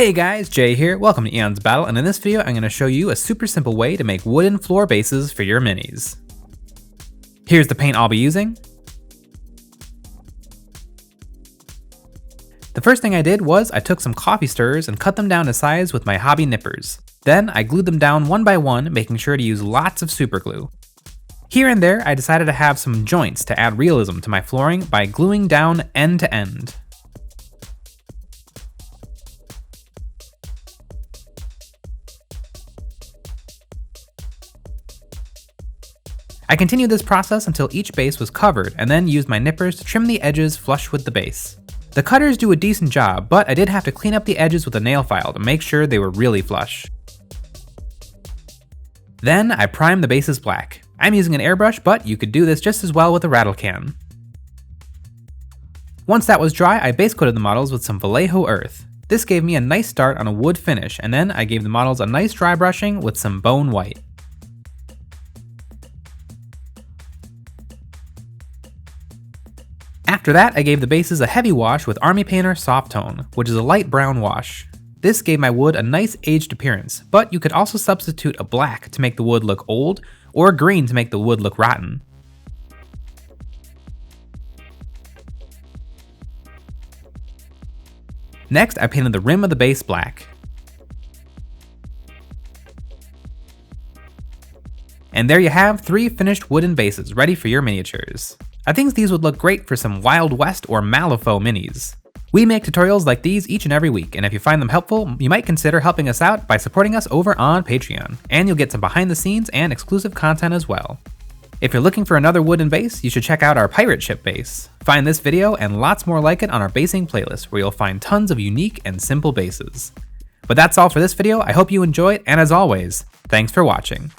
Hey guys, Jay here, welcome to EonsOfBattle, and in this video I'm going to show you a super simple way to make wooden floor bases for your minis. Here's the paint I'll be using. The first thing I did was I took some coffee stirrers and cut them down to size with my hobby nippers. Then I glued them down one by one, making sure to use lots of super glue. Here and there I decided to have some joints to add realism to my flooring by gluing down end to end. I continued this process until each base was covered, and then used my nippers to trim the edges flush with the base. The cutters do a decent job, but I did have to clean up the edges with a nail file to make sure they were really flush. Then I primed the bases black. I'm using an airbrush, but you could do this just as well with a rattle can. Once that was dry, I base coated the models with some Vallejo Earth. This gave me a nice start on a wood finish, and then I gave the models a nice dry brushing with some Bonewhite. After that, I gave the bases a heavy wash with Army Painter Soft Tone, which is a light brown wash. This gave my wood a nice aged appearance, but you could also substitute a black to make the wood look old, or green to make the wood look rotten. Next, I painted the rim of the base black. And there you have 3 finished wooden bases ready for your miniatures. I think these would look great for some Wild West or Malifaux minis. We make tutorials like these each and every week, and if you find them helpful, you might consider helping us out by supporting us over on Patreon, and you'll get some behind the scenes and exclusive content as well. If you're looking for another wooden base, you should check out our pirate ship base. Find this video and lots more like it on our basing playlist, where you'll find tons of unique and simple bases. But that's all for this video. I hope you enjoyed, and as always, thanks for watching.